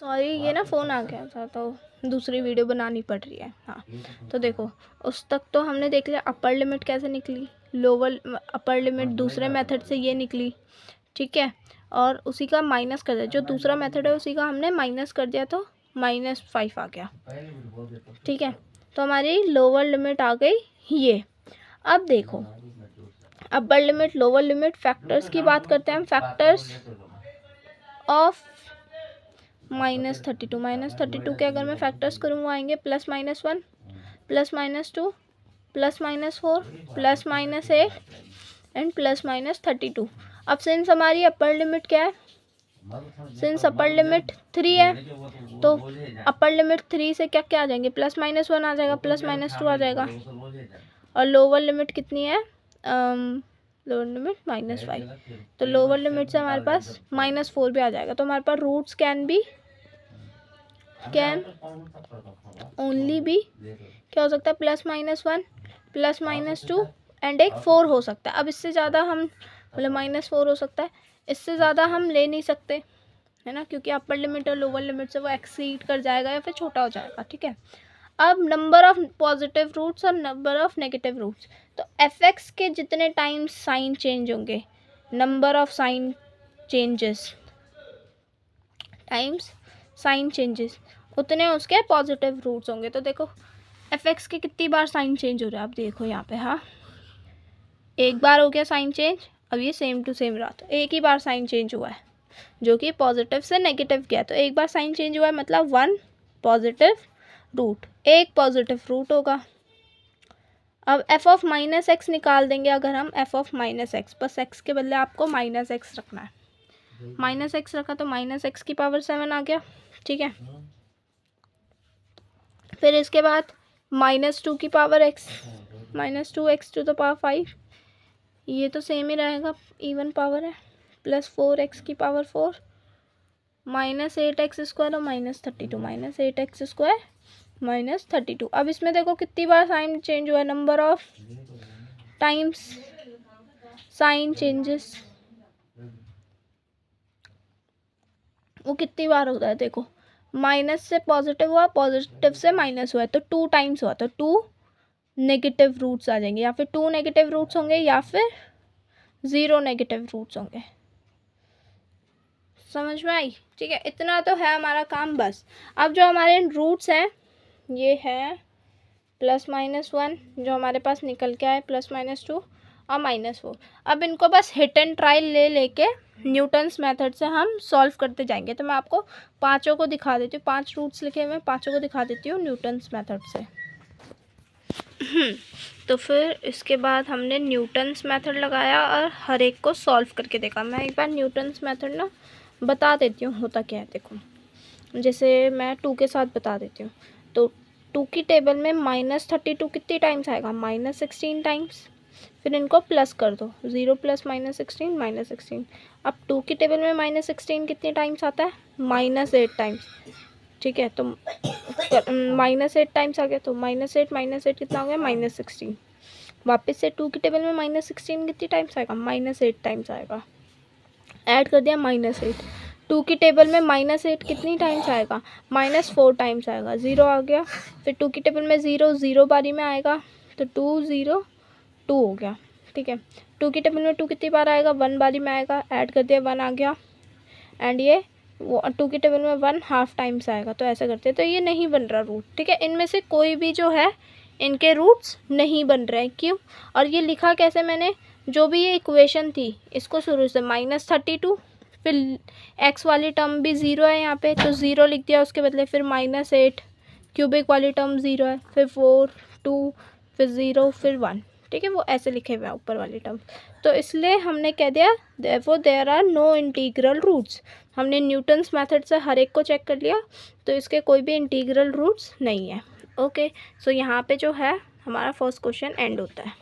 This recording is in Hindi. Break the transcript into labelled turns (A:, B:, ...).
A: सॉरी, ये ना फ़ोन आ गया था तो दूसरी वीडियो बनानी पड़ रही है। हाँ, तो देखो उस तक तो हमने देख लिया अपर लिमिट कैसे निकली, लोअर अपर लिमिट दूसरे मेथड से ये निकली, ठीक है। और उसी का माइनस कर दिया, जो दूसरा मेथड है उसी का हमने माइनस कर दिया तो -5 आ गया, ठीक है। तो हमारी लोअर लिमिट आ गई ये। अब देखो upper limit lower limit factors की बात करते हैं हम। फैक्टर्स ऑफ -32 के अगर मैं फैक्टर्स करूँ वो आएंगे +-1 +-2 +-4 +-8 एंड +-32। अब सिंस हमारी अपर लिमिट क्या है, सिंस अपर लिमिट 3 है तो अपर लिमिट 3 से क्या क्या आ जाएंगे, +-1 आ जाएगा, +-2 आ जाएगा। और लोअर लिमिट कितनी है, लोअर लिमिट -5, तो लोअर लिमिट से हमारे पास -4 भी आ जाएगा। तो हमारे पास रूट्स कैन ओनली भी क्या हो सकता है, +-1 +-2 एंड एक 4 हो सकता है। अब इससे ज़्यादा हम मतलब -4 हो सकता है, इससे ज़्यादा हम ले नहीं सकते है ना, क्योंकि अपर लिमिट और लोअर लिमिट से वो एक्सीड कर जाएगा या फिर छोटा हो जाएगा, ठीक है। अब नंबर ऑफ पॉजिटिव रूट्स और नंबर ऑफ नेगेटिव रूट्स, तो f(x) के जितने टाइम्स साइन चेंज होंगे, number of sine changes times sign changes, उतने उसके पॉजिटिव रूट्स होंगे। तो देखो f(x) के कितनी बार साइन चेंज हो रहा है, आप देखो यहाँ पे, हाँ एक बार हो गया साइन चेंज। अब ये सेम टू सेम रहा, तो एक ही बार साइन चेंज हुआ है जो कि पॉजिटिव से नेगेटिव गया, तो एक बार साइन चेंज हुआ है मतलब 1 पॉजिटिव रूट, एक पॉजिटिव रूट होगा। अब f(-x) निकाल देंगे अगर हम, f(-x), बस x के बदले आपको -x रखना है, -x रखा तो -x की पावर 7 आ गया, ठीक है। फिर इसके बाद -2 की power x, -2x to the power 5, ये तो सेम ही रहेगा, इवन पावर है, +4x की पावर 4, -8x स्क्वायर और -32, -8x स्क्वायर -32। अब इसमें देखो कितनी बार साइन चेंज हुआ है, number of times sign changes वो कितनी बार होता है, देखो माइनस से पॉजिटिव हुआ, पॉजिटिव से माइनस हुआ है, तो 2 टाइम्स हुआ, तो 2 नेगेटिव रूट्स आ जाएंगे, या फिर 2 नेगेटिव रूट्स होंगे या फिर 0 नेगेटिव रूट्स होंगे। समझ में आई, ठीक है। इतना तो है हमारा काम बस। अब जो हमारे रूट्स हैं ये है +-1 जो हमारे पास निकल के आए, +-2 और -4। अब इनको बस हिट एंड ट्रायल लेके न्यूटन्स मेथड से हम सॉल्व करते जाएंगे। तो मैं आपको पांचों को दिखा देती हूँ, 5 रूट्स लिखे हुए हैं, पांचों को दिखा देती हूँ न्यूटन्स मेथड से। तो फिर इसके बाद हमने न्यूटन्स मेथड लगाया और हर एक को सॉल्व करके देखा। मैं एक बार न्यूटन्स मेथड ना बता देती हूँ होता क्या है। देखो जैसे मैं 2 के साथ बता देती हूँ, तो 2 की टेबल में -32 कितनी टाइम्स आएगा, -16 टाइम्स। फिर इनको प्लस कर दो, 0 + -16 -16। अब 2 की टेबल में -16 कितने टाइम्स आता है, -8 टाइम्स, ठीक है। तो -8 टाइम्स आ गया, तो -8 कितना हो गया, -16। वापस से 2 की टेबल में -16 कितनी टाइम्स आएगा, -8 टाइम्स आएगा। ऐड कर दिया -8। 2 की टेबल में -8 कितनी टाइम्स आएगा, -4 टाइम्स आएगा, 0 आ गया। फिर 2 की टेबल में 0 बारी में आएगा, तो 2 0 2 हो गया, ठीक है। 2 की टेबल में 2 कितनी बार आएगा, 1 बारी में आएगा, ऐड कर दिया 1 आ गया। एंड ये 2 की टेबल में 1 हाफ टाइम्स आएगा, तो ऐसा करते हैं। तो ये नहीं बन रहा रूट, ठीक है। इनमें से कोई भी जो है इनके रूट्स नहीं बन रहे हैं, क्यों। और ये लिखा कैसे मैंने, जो भी ये इक्वेशन थी इसको शुरू से -32, फिर x वाली टर्म भी 0 है यहाँ पे, तो 0 लिख दिया उसके बदले, फिर -8 क्यूबिक वाली टर्म 0 है, फिर 4 2 फिर 0 फिर 1, ठीक है। वो ऐसे लिखे हुए हैं ऊपर वाली टर्म, तो इसलिए हमने कह दिया therefore there are no integral roots. हमने न्यूटन्स मेथड से हर एक को चेक कर लिया, तो इसके कोई भी इंटीग्रल रूट्स नहीं है। ओके, सो यहाँ पे जो है हमारा फर्स्ट क्वेश्चन एंड होता है।